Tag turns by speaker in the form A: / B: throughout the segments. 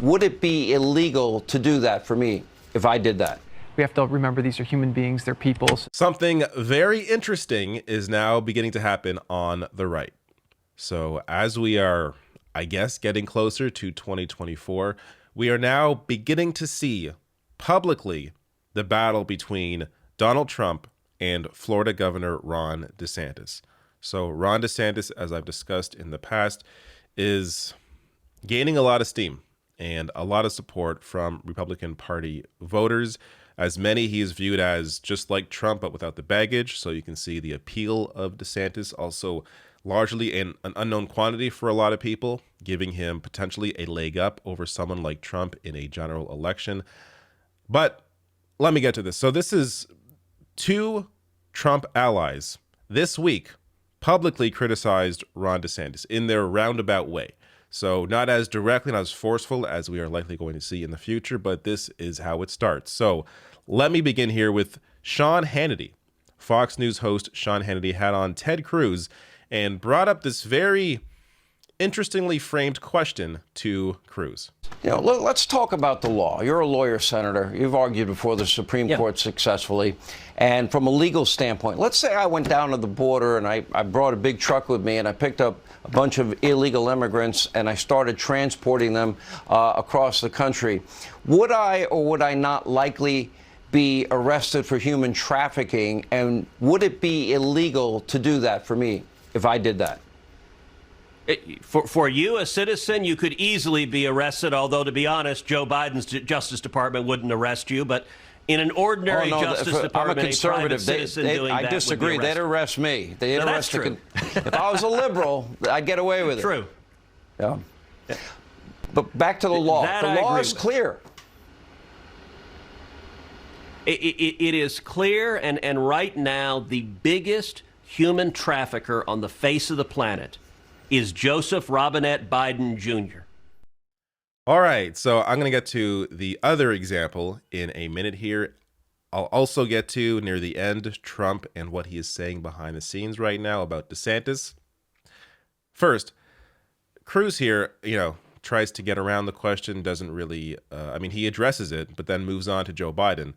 A: Would it be illegal to do that for me if I did that?
B: We have to remember these are human beings, they're people.
C: Something very interesting is now beginning to happen on the right. So as we are, I guess, getting closer to 2024, we are now beginning to see publicly the battle between Donald Trump and Florida Governor Ron DeSantis. So Ron DeSantis, as I've discussed in the past, is gaining a lot of steam and a lot of support from Republican Party voters. As many, he is viewed as just like Trump, but without the baggage. So you can see the appeal of DeSantis, also largely an unknown quantity for a lot of people, giving him potentially a leg up over someone like Trump in a general election. But let me get to this. So this is two Trump allies this week publicly criticized Ron DeSantis in their roundabout way. So not as directly, not as forceful as we are likely going to see in the future, but this is how it starts. So let me begin here with Sean Hannity. Fox News host Sean Hannity had on Ted Cruz and brought up this very interestingly framed question to Cruz.
A: You know, let's talk about the law. You're a lawyer, Senator. You've argued before the Supreme Court successfully. And from a legal standpoint, let's say I went down to the border and I brought a big truck with me and I picked up a bunch of illegal immigrants and I started transporting them across the country. Would I or would I not likely be arrested for human trafficking? And would it be illegal to do that for me if I did that?
D: For you, a citizen, you could easily be arrested, although, to be honest, Joe Biden's Justice Department wouldn't arrest you. But in an ordinary Justice Department,
A: I'm a conservative. I disagree. They'd arrest me. They'd arrest me. If I was a liberal, I'd get away with it.
D: True.
A: Yeah. But back to the law. The law is clear.
D: It is clear, and right now, the biggest human trafficker on the face of the planet is Joseph Robinette Biden Jr.
C: All right, so I'm going to get to the other example in a minute here. I'll also get to, near the end, Trump and what he is saying behind the scenes right now about DeSantis. First, Cruz here, tries to get around the question, doesn't really, he addresses it, but then moves on to Joe Biden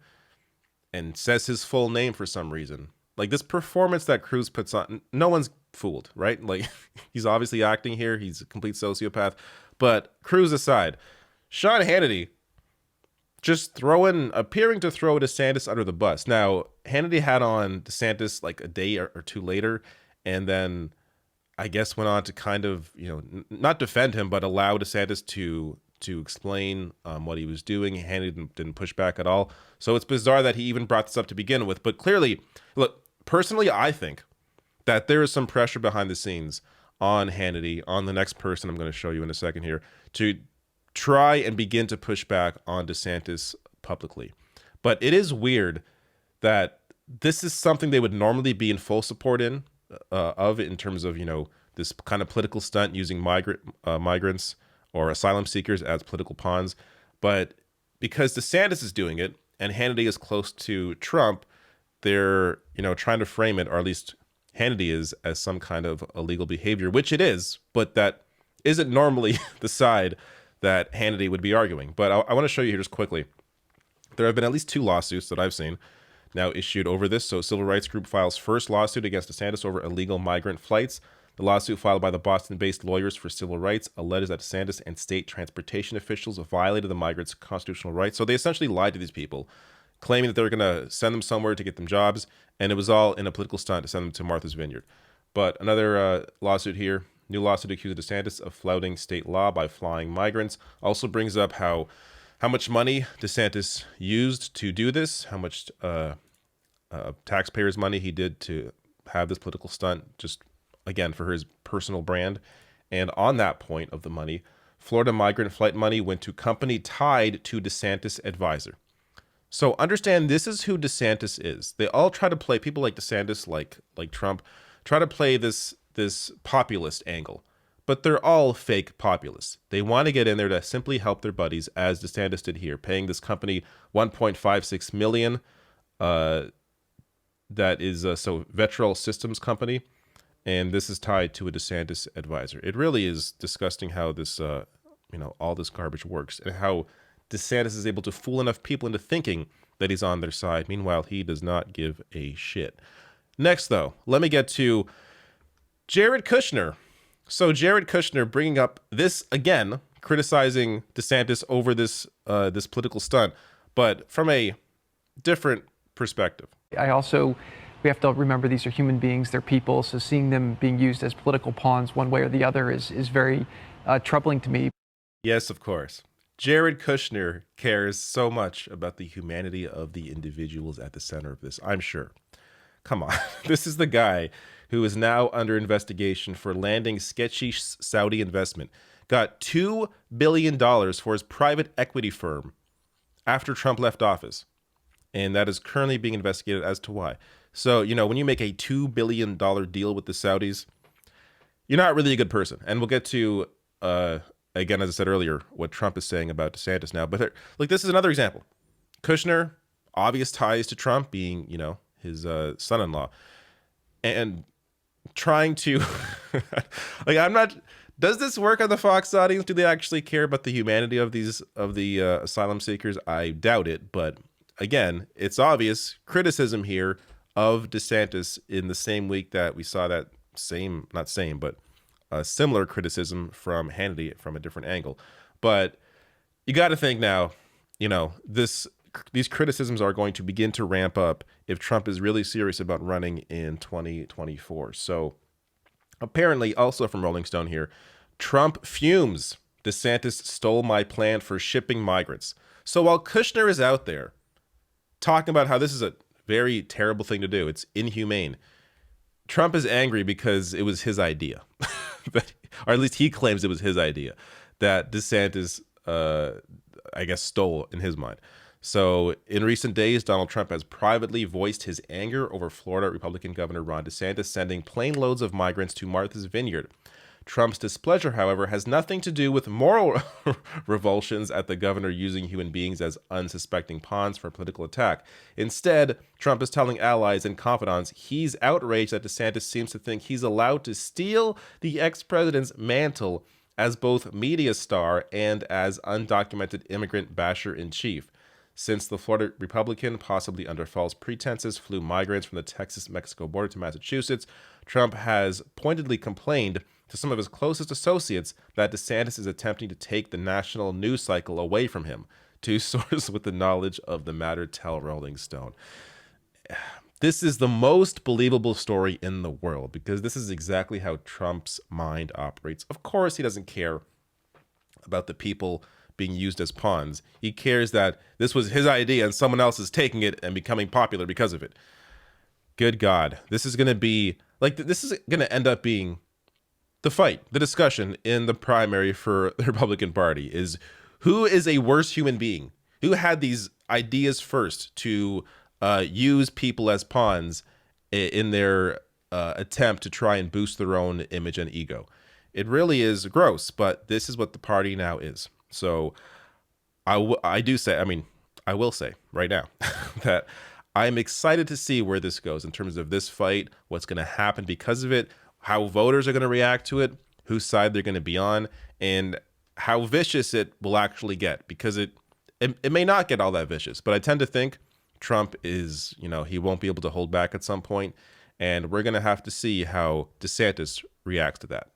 C: and says his full name for some reason. Like, this performance that Cruz puts on, no one's fooled, right? Like, he's obviously acting here. He's a complete sociopath. But Cruz aside, Sean Hannity just appearing to throw DeSantis under the bus. Now, Hannity had on DeSantis like a day or two later, and then I guess went on to kind of, not defend him, but allow DeSantis to explain what he was doing. Hannity didn't push back at all. So it's bizarre that he even brought this up to begin with. But clearly, look, personally, I think that there is some pressure behind the scenes on Hannity, on the next person I'm going to show you in a second here, to try and begin to push back on DeSantis publicly. But it is weird that this is something they would normally be in full support in terms of, this kind of political stunt using migrants or asylum seekers as political pawns. But because DeSantis is doing it and Hannity is close to Trump, they're, trying to frame it, or at least Hannity is, as some kind of illegal behavior, which it is, but that isn't normally the side that Hannity would be arguing. But I want to show you here just quickly. There have been at least two lawsuits that I've seen now issued over this. So Civil Rights Group files first lawsuit against DeSantis over illegal migrant flights. The lawsuit filed by the Boston-based Lawyers for Civil Rights alleges that DeSantis and state transportation officials violated the migrants' constitutional rights. So they essentially lied to these people, claiming that they were going to send them somewhere to get them jobs, and it was all in a political stunt to send them to Martha's Vineyard. But another lawsuit here, new lawsuit accusing DeSantis of flouting state law by flying migrants, also brings up how much money DeSantis used to do this, how much taxpayers' money he did to have this political stunt, just, again, for his personal brand. And on that point of the money, Florida migrant flight money went to company tied to DeSantis' advisor. So understand, this is who DeSantis is. They all try to play, people like DeSantis, like Trump, try to play this populist angle. But they're all fake populists. They want to get in there to simply help their buddies, as DeSantis did here, paying this company $1.56 million. That is Vetrol Systems Company. And this is tied to a DeSantis advisor. It really is disgusting how this all this garbage works, and how DeSantis is able to fool enough people into thinking that he's on their side. Meanwhile, he does not give a shit. Next, though, let me get to Jared Kushner. So Jared Kushner bringing up this again, criticizing DeSantis over this this political stunt, but from a different perspective.
B: We have to remember these are human beings, they're people, so seeing them being used as political pawns one way or the other is very troubling to me.
C: Yes, of course. Jared Kushner cares so much about the humanity of the individuals at the center of this, I'm sure. Come on. This is the guy who is now under investigation for landing sketchy Saudi investment. Got $2 billion for his private equity firm after Trump left office. And that is currently being investigated as to why. So, when you make a $2 billion deal with the Saudis, you're not really a good person. And we'll get to, again, as I said earlier, what Trump is saying about DeSantis now. But this is another example. Kushner, obvious ties to Trump, being, his son-in-law. And trying to, does this work on the Fox audience? Do they actually care about the humanity of the asylum seekers? I doubt it. But again, it's obvious criticism here of DeSantis in the same week that we saw that similar criticism from Hannity from a different angle. But you got to think now, these criticisms are going to begin to ramp up if Trump is really serious about running in 2024. So apparently, also from Rolling Stone here, Trump fumes. DeSantis stole my plan for shipping migrants. So while Kushner is out there talking about how this is a very terrible thing to do, it's inhumane, Trump is angry because it was his idea. Or at least he claims it was his idea that DeSantis, stole in his mind. So in recent days, Donald Trump has privately voiced his anger over Florida Republican Governor Ron DeSantis sending plane loads of migrants to Martha's Vineyard. Trump's displeasure, however, has nothing to do with moral revulsions at the governor using human beings as unsuspecting pawns for a political attack. Instead, Trump is telling allies and confidants he's outraged that DeSantis seems to think he's allowed to steal the ex-president's mantle as both media star and as undocumented immigrant basher-in-chief. Since the Florida Republican, possibly under false pretenses, flew migrants from the Texas-Mexico border to Massachusetts, Trump has pointedly complained to some of his closest associates that DeSantis is attempting to take the national news cycle away from him. Two sources with the knowledge of the matter tell Rolling Stone. This is the most believable story in the world because this is exactly how Trump's mind operates. Of course, he doesn't care about the people being used as pawns. He cares that this was his idea and someone else is taking it and becoming popular because of it. Good God. This is going to end up being the fight, the discussion in the primary for the Republican Party is who is a worse human being? Who had these ideas first to use people as pawns in their attempt to try and boost their own image and ego? It really is gross, but this is what the party now is. So I will say right now that I'm excited to see where this goes in terms of this fight, what's going to happen because of it, how voters are going to react to it, whose side they're going to be on, and how vicious it will actually get, because it may not get all that vicious. But I tend to think Trump is, he won't be able to hold back at some point, and we're going to have to see how DeSantis reacts to that.